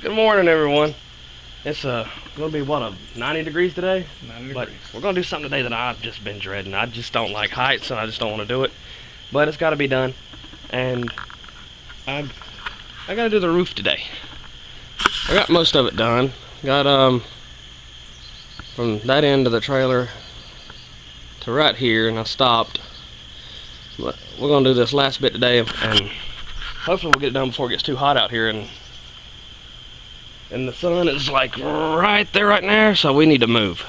Good morning, everyone. It's gonna be what, 90 degrees today? 90 But degrees. we're gonna do something today that I've just been dreading. I just don't like heights, and I just don't want to do it. But it's got to be done, and I gotta do the roof today. I got most of it done. Got from that end of the trailer to right here, and I stopped. But we're gonna do this last bit today, and hopefully we'll get it done before it gets too hot out here. And the sun is like right there right now, so we need to move.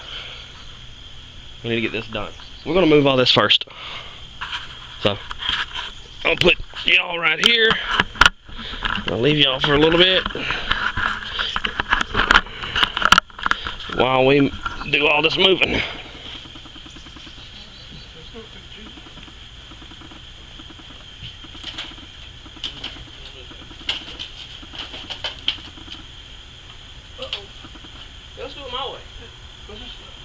We need to get this done. We're gonna move all this first. So I'll put y'all right here. I'll leave y'all for a little bit while we do all this moving. Let's do it my way.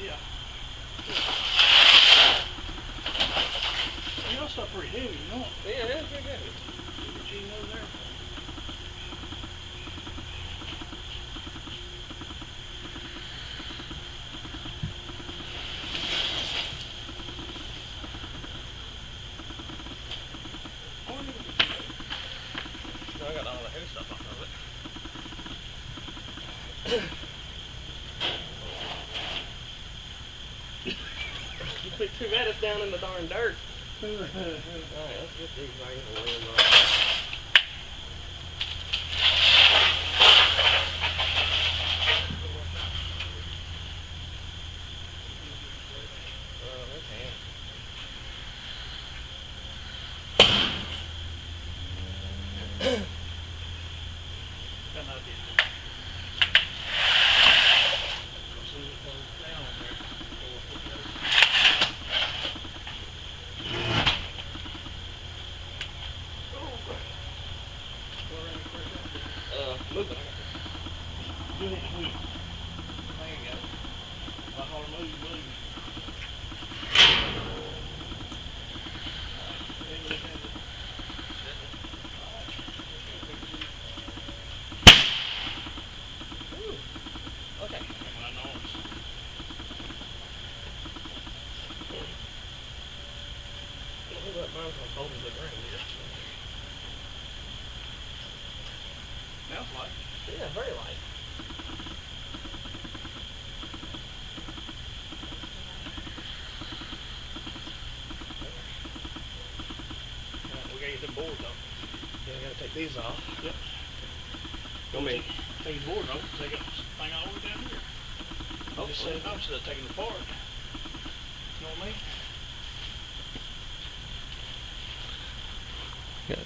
Yeah. Your stuff pretty heavy, you know? Yeah, that's pretty good. Gene over there. I got all the heavy stuff off of it. Too bad it's down in the darn dirt. Alright, let's get these things. Got an idea. Moving. Do it in week. There you go. Like all the move. Okay. Smells like. Yeah, very light. We gotta get them boards off. Yeah, I gotta take these off. Yep. Go me. Take the board off. Take it thing all the way down here. Hopefully. I'm instead of taking it apart. You know what I mean? Yeah.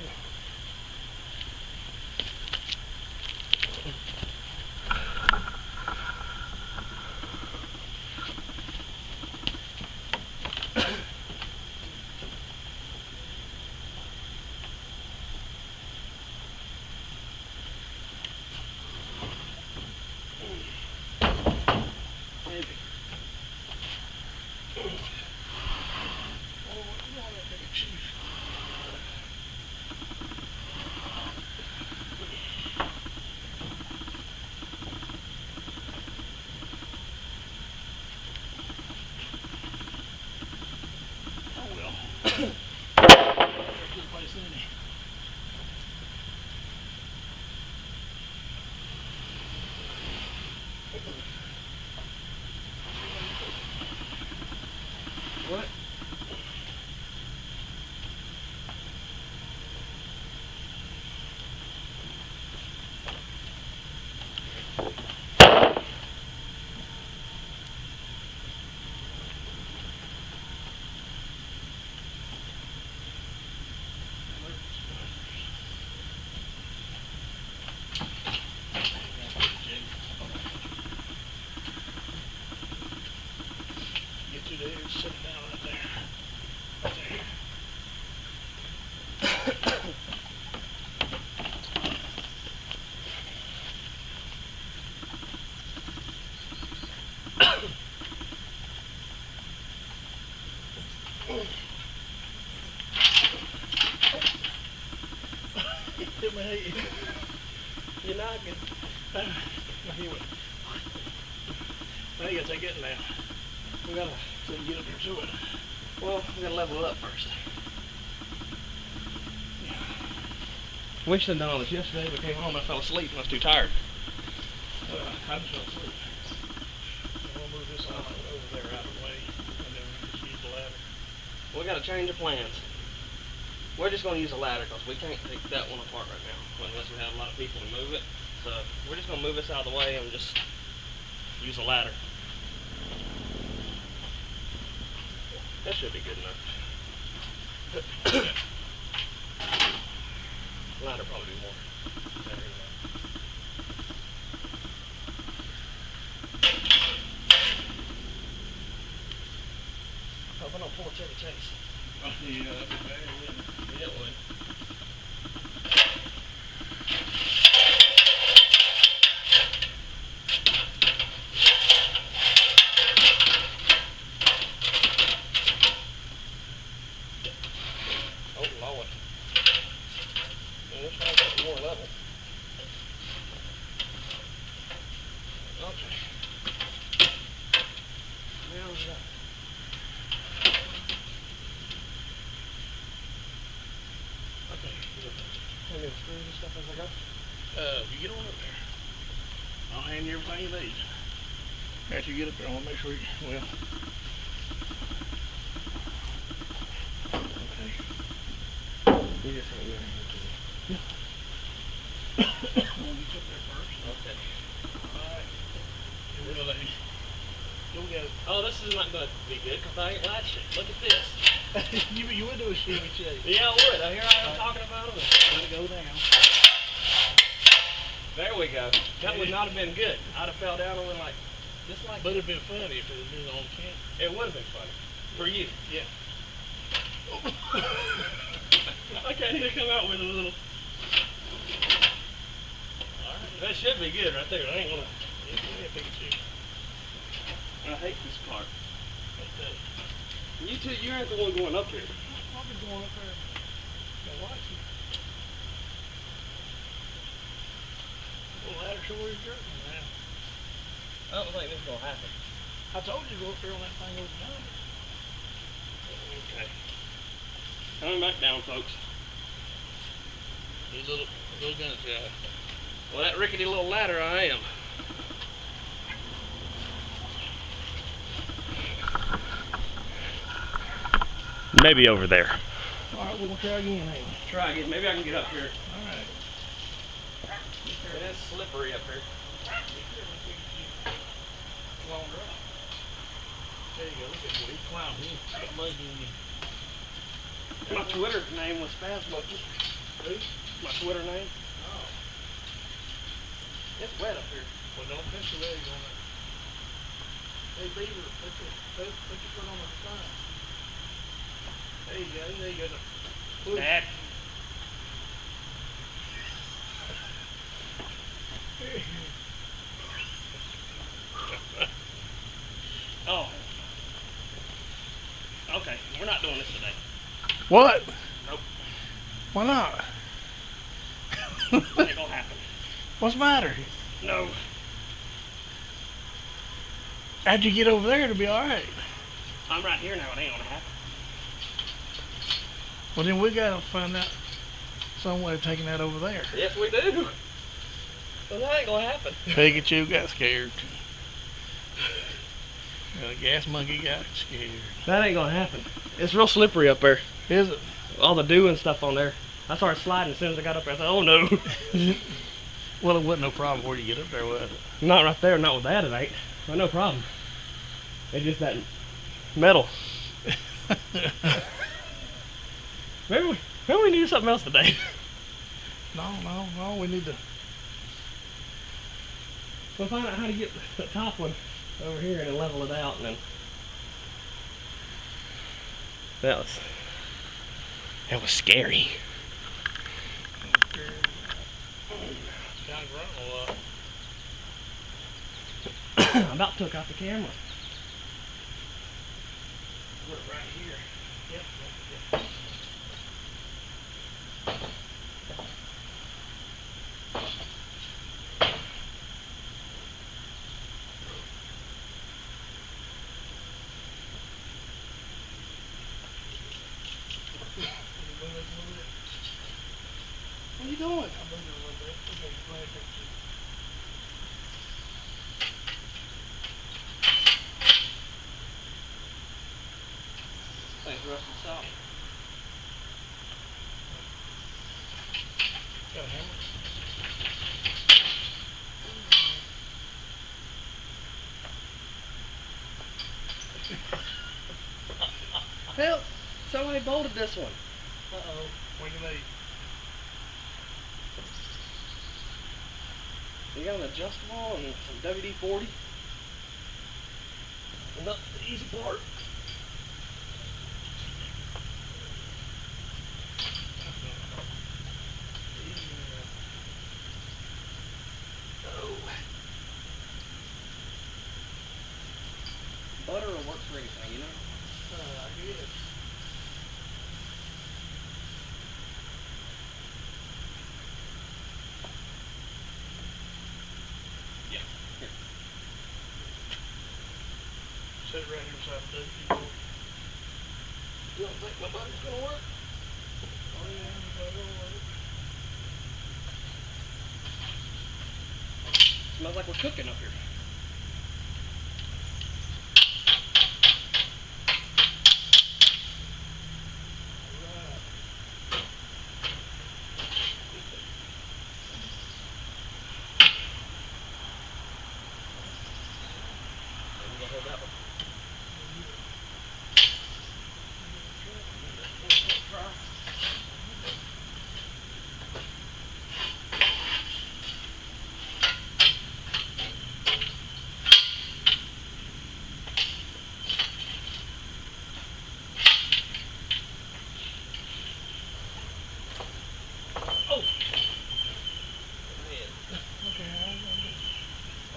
Here we Now you gotta take it down. We gotta so you get up here to it. Well, we gotta level it up first. We should have done all this yesterday. We came home and I fell asleep and I was too tired. I just fell asleep. We'll move this out over there out of the way, and then we just use the ladder. We gotta change our plans. We're just gonna use a ladder because we can't take that one apart right now unless we have a lot of people to move it. So we're just gonna move this out of the way and just use a ladder. That should be good enough. Ladder probably be more. Better than that. Hope I don't pull a Chevy Chase. Oh, yeah, that'd be bad, wouldn't it? Yeah, it would. Oh, Lord. Man, this one's getting more level. Okay. Now we got. Okay, can I get screws and stuff as I go? You get on up there. I'll hand you everything you need. After you get up there, I want to make sure you, well. Okay. You just hand me everything to me. I'll get you up there first. Okay. Alright. Here we go, lady. Go get it. Oh, this is not going to be good because I ain't latched it. Look at this. You would do a Chevy Chase. Yeah, I would. Here I am talking about it. Let it go down. There we go. That would not have been good. I'd have fell down and went like, just like But it'd been funny if it had been on camera. it would have been funny. For you. Yeah. I can't even come out with a little. Alright. That should be good right there. I ain't gonna. Yeah, pick it too. I hate this part. Like that. You two, you aren't the one going up here. I'll be going up there. Now watch it. Well, ladder show where you're jerking now. I don't think this is gonna happen. I told you to go up there on that thing over there. Okay. Coming back down, folks. These little guns, yeah. Well, that rickety little ladder I am. Maybe over there. Alright, we're gonna try again, ain't we? Try again. Maybe I can get up here. Alright. It is slippery up here. Long drop. There you go, look at boy, he climbed in. Got mud in him. My Twitter name was Spaz Monkey. Who? My Twitter name. Oh. It's wet up here. Well, don't piss the legs on it. Hey, Beaver, put your foot on the side. There you go, there you go. Push. Dad. Oh. Okay, we're not doing this today. What? Nope. Why not? It ain't gonna happen. What's the matter? No. How'd you get over there? It'll be alright. I'm right here now. It ain't gonna happen. Well, then we gotta find out some way of taking that over there. Yes, we do. Well, that ain't gonna happen. Pikachu got scared. The gas monkey got scared. That ain't gonna happen. It's real slippery up there. Is it? All the dew and stuff on there. I started sliding as soon as I got up there. I thought, oh no. Well, it wasn't no problem before you get up there, was it? Not right there. Not with that, it ain't. But no problem. It's just that metal. Maybe we need to do something else today. No, we need to. We'll find out how to get the top one over here and then level it out, and then that was scary. Kind of grunting a lot. I about took out the camera. Put it right here. Yep. Help! Somebody bolted this one. Uh-oh. What do you need? You got an adjustable and some WD-40. And that's the easy part. Butter will work for anything, you know? I guess. Yeah. Here. Set it right here beside the WD-40. You don't think my butter's gonna work? Oh yeah, that'll work. Smells like we're cooking up here.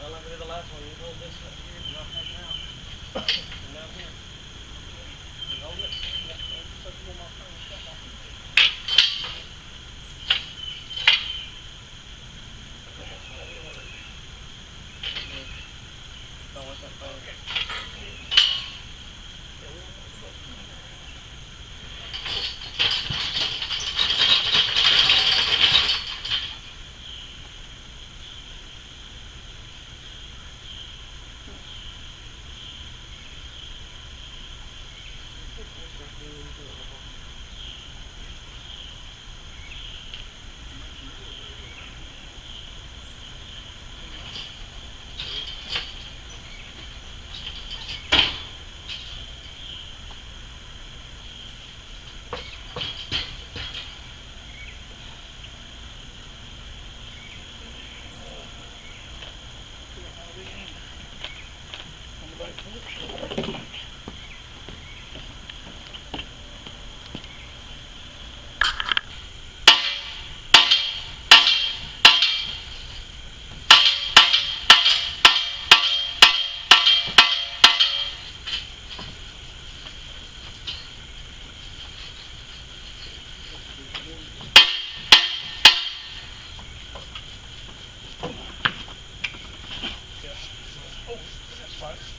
Well, like we did the last one, you hold this up here and I'll take it out. And down here. You hold it. Yeah, so you want my phone and stuff off. Don't want that phone.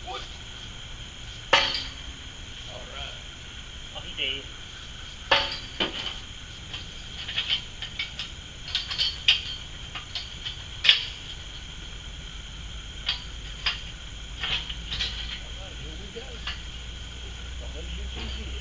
What? Alright. Oh, he did. Alright, here we go. Well, let me get you here.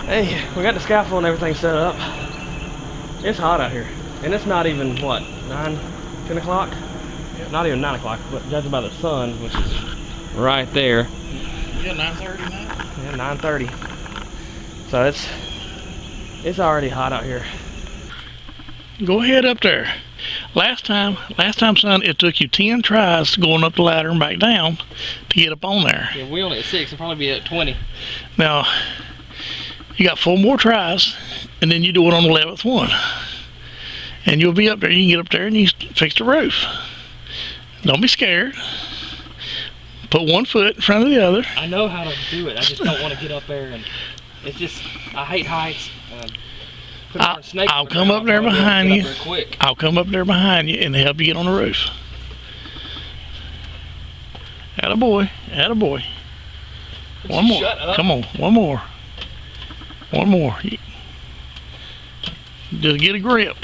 Hey, we got the scaffold and everything set up. It's hot out here. And it's not even, what, 9, 10 o'clock? Yep. Not even 9 o'clock, but judging by the sun, which is right there. Yeah, 9:30 now. Yeah, 9:30. So it's already hot out here. Go ahead up there. Last time, son, it took you 10 tries going up the ladder and back down to get up on there. Yeah, we only at 6, it'll probably be at 20. Now, you got 4 more tries, and then you do it on the 11th one. And you'll be up there. You can get up there and you fix the roof. Don't be scared. Put one foot in front of the other. I know how to do it. I just don't want to get up there, and it's just, I hate heights. I'll come up there behind you. I'll come up there behind you and help you get on the roof. Attaboy. Attaboy. One more. Come on. One more. One more. Just get a grip.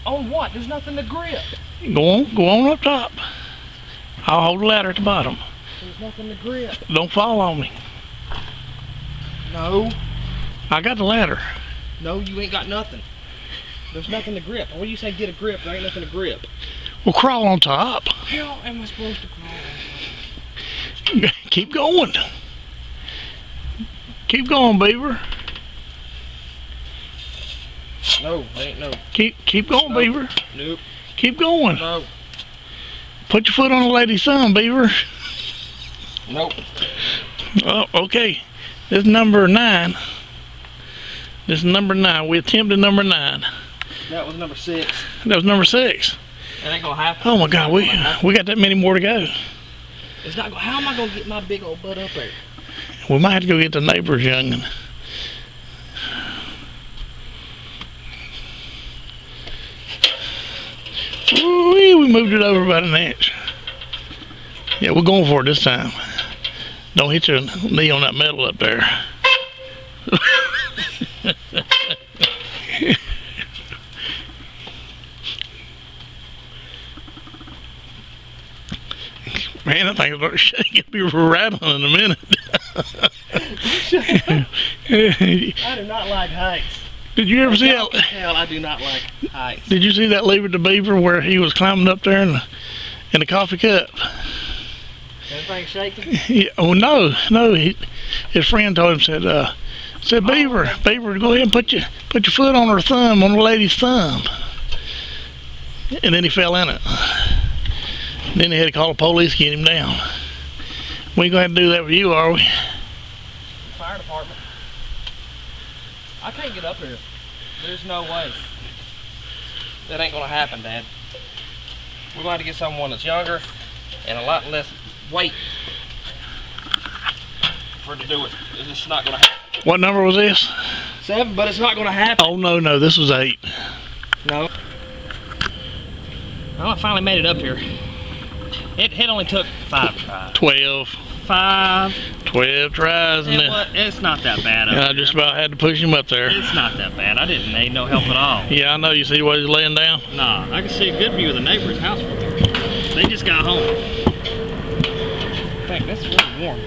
On what? There's nothing to grip. Go on up top. I'll hold the ladder at the bottom. There's nothing to grip. Don't fall on me. No. I got the ladder. No, you ain't got nothing. There's nothing to grip. When you say get a grip, there ain't nothing to grip. Well, crawl on top. How am I supposed to crawl? Keep going. Keep going, Beaver. No, ain't no. Keep going, Nope. Beaver. Nope. Keep going. No. Put your foot on the lady's thumb, Beaver. Nope. Oh, okay. This is number 9. This is number 9. We attempted number 9. That was number 6. That was number 6. That ain't gonna happen. Oh my God, we got that many more to go. It's not. How am I gonna get my big old butt up there? We might have to go get the neighbor's youngin'. Ooh-wee, we moved it over about an inch. Yeah, we're going for it this time. Don't hit your knee on that metal up there. Man, I think it's shaking. It'll be rattling in a minute. I do not like heights. Did you ever see Y'all that? can tell I do not like heights. Did you see that Leave It to Beaver where he was climbing up there in the coffee cup? Everything shaking? Yeah, oh no, his friend told him said Beaver, go ahead and put your foot on her thumb, on the lady's thumb. And then he fell in it. Then they had to call the police to get him down. We ain't gonna have to do that with you, are we? Fire department. I can't get up here. There's no way. That ain't gonna happen, Dad. We're going to get someone that's younger and a lot less weight for it to do it. It's just not gonna happen. What number was this? 7, but it's not gonna happen. Oh no, this was 8. No. Well, I finally made it up here. It only took 5 tries. 12 tries, and It's not that bad. I just about had to push him up there. It's not that bad. I didn't need no help at all. Yeah, I know. You see where he's laying down? Nah, I can see a good view of the neighbor's house from here. They just got home. In fact, that's really warm.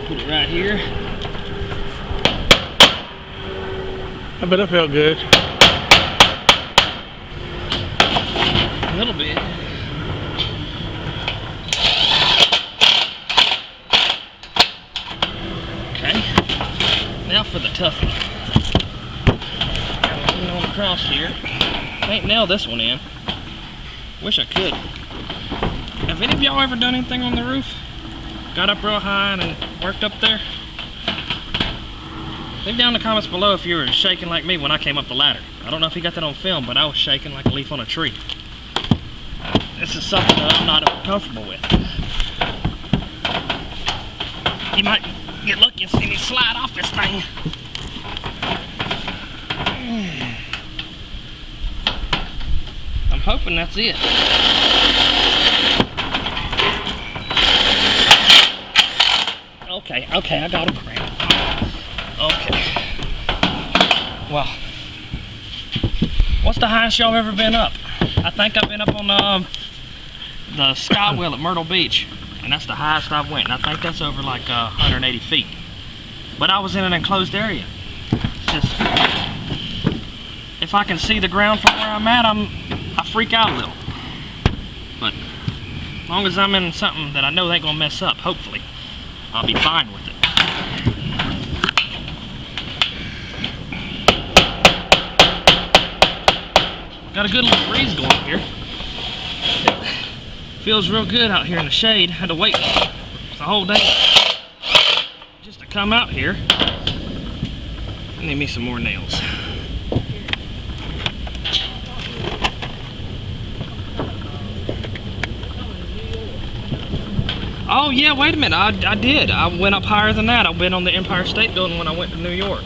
Put it right here. I bet that felt good. A little bit. Okay. Now for the toughie. Put it on across here. Can't nail this one in. Wish I could. Have any of y'all ever done anything on the roof? Got up real high and worked up there? Leave down in the comments below if you were shaking like me when I came up the ladder. I don't know if you got that on film, but I was shaking like a leaf on a tree. This is something that I'm not comfortable with. You might get lucky and see me slide off this thing. I'm hoping that's it. Okay, I got a cramp. Okay. Well, what's the highest y'all ever been up? I think I've been up on the Skywheel at Myrtle Beach, and that's the highest I've went. And I think that's over like 180 feet. But I was in an enclosed area. Just if I can see the ground from where I'm at, I freak out a little. But as long as I'm in something that I know they ain't gonna mess up, hopefully, I'll be fine with it. Got a good little breeze going here. It feels real good out here in the shade. Had to wait the whole day just to come out here. I need me some more nails. Oh yeah, wait a minute, I did. I went up higher than that. I've been on the Empire State Building when I went to New York.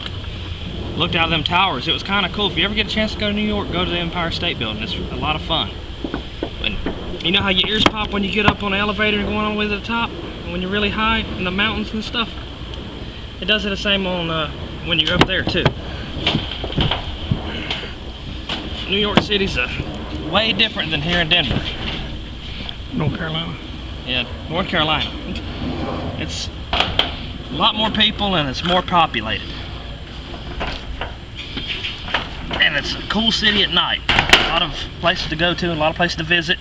Looked out of them towers. It was kind of cool. If you ever get a chance to go to New York, go to the Empire State Building. It's a lot of fun. And you know how your ears pop when you get up on an elevator and going all the way to the top? When you're really high in the mountains and stuff? It does it the same on when you're up there too. New York City's a way different than here in Denver. North Carolina. Yeah, North Carolina. It's a lot more people and it's more populated. And it's a cool city at night. A lot of places to go to and a lot of places to visit.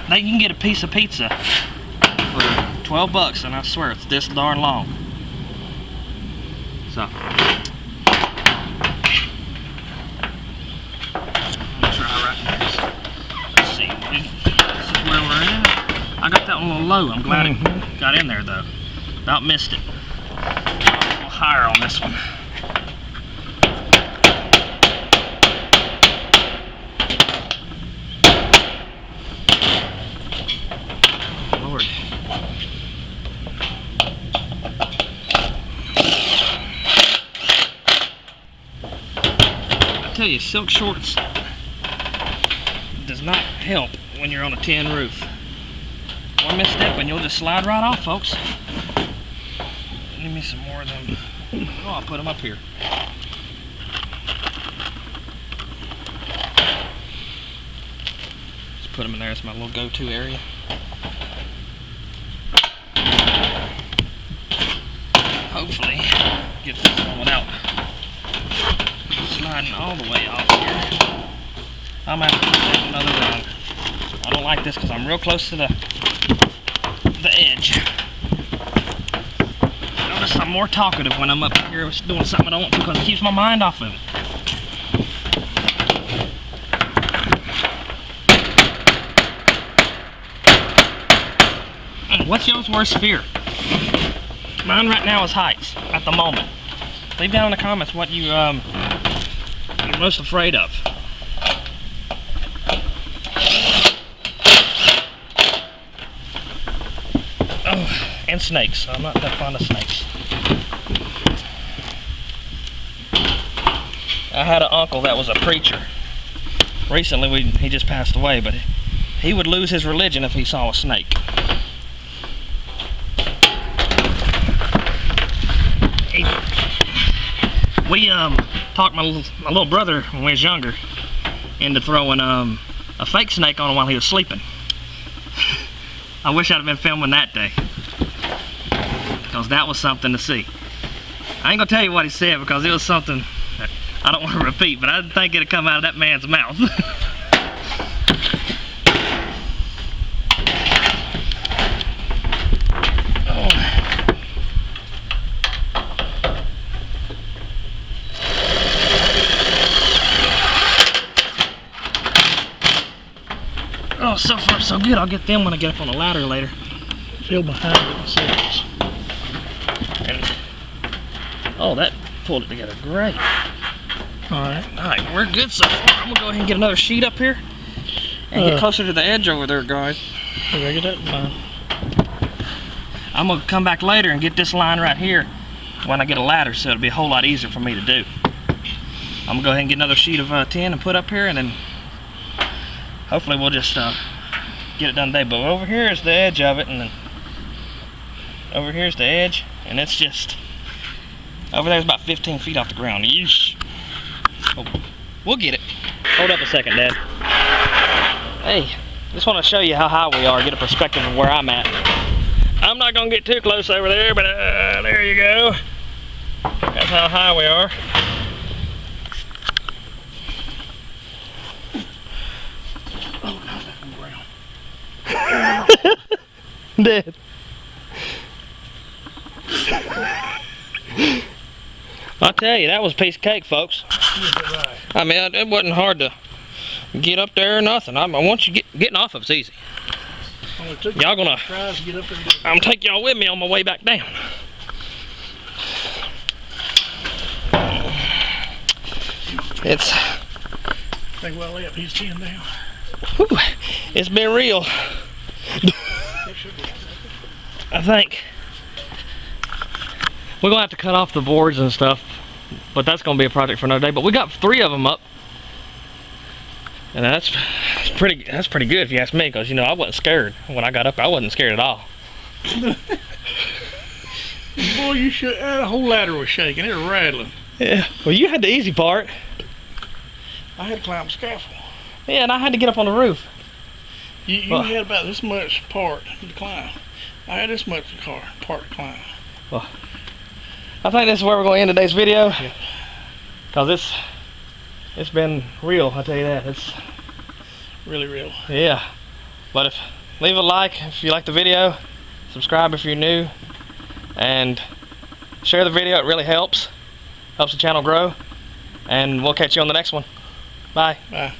Now you can get a piece of pizza for 12 bucks, and I swear it's this darn long. So, let's try right now. Let's see. This is where we're at. I got that one a little low. I'm glad it got in there though. About missed it. A little higher on this one. Lord. I tell you, silk shorts does not help when you're on a tin roof. One misstep and you'll just slide right off, folks. Give me some more of them. Oh, I'll put them up here. Just put them in there. It's my little go-to area. Hopefully, get this one without sliding all the way off here. I'm going to have to take another round. I don't like this because I'm real close to the edge. Notice I'm more talkative when I'm up here doing something I don't want to because it keeps my mind off of it. What's y'all's worst fear? Mine right now is heights at the moment. Leave down in the comments what you're most afraid of. Oh, and snakes. I'm not that fond of snakes. I had an uncle that was a preacher. Recently, he just passed away, but he would lose his religion if he saw a snake. We talked my little brother when we was younger into throwing a fake snake on him while he was sleeping. I wish I'd have been filming that day, because that was something to see. I ain't gonna tell you what he said because it was something that I don't want to repeat, but I didn't think it'd come out of that man's mouth. Oh, so far so good. I'll get them when I get up on the ladder later. Feel behind it and see. And, oh, that pulled it together great. Alright, we're good so far. I'm gonna go ahead and get another sheet up here and get closer to the edge over there, guys. Get that line. I'm gonna come back later and get this line right here when I get a ladder, so it'll be a whole lot easier for me to do. I'm gonna go ahead and get another sheet of tin and put up here, and then hopefully we'll just get it done today. But over here is the edge of it, and then over here's the edge, and it's just over there's about 15 feet off the ground. Yeesh. Oh, we'll get it. Hold up a second, Dad. Hey, just want to show you how high we are, get a perspective of where I'm at. I'm not gonna get too close over there, but there you go. That's how high we are. Dead. I'll tell you, that was a piece of cake, folks. I mean, it wasn't hard to get up there or nothing. Once you getting off of it's easy. Y'all gonna, I'm gonna take y'all with me on my way back down. It's, think well up, he's 10 down. Whew, it's been real. I think we're gonna have to cut off the boards and stuff, but that's gonna be a project for another day. But we got 3 of them up, and that's pretty good if you ask me, because you know I wasn't scared when I got up. I wasn't scared at all. Boy, you should. The whole ladder was shaking. It was rattling. Yeah. Well, you had the easy part. I had to climb the scaffold. Yeah, and I had to get up on the roof. You Well- had about this much part to climb. I had this much part to climb. I think this is where we're going to end today's video. Yeah. Cause it's been real, I tell you that. It's Really real. yeah. But leave a like if you like the video, subscribe if you're new, and share the video. It really helps the channel grow. And we'll catch you on the next one. Bye. Bye.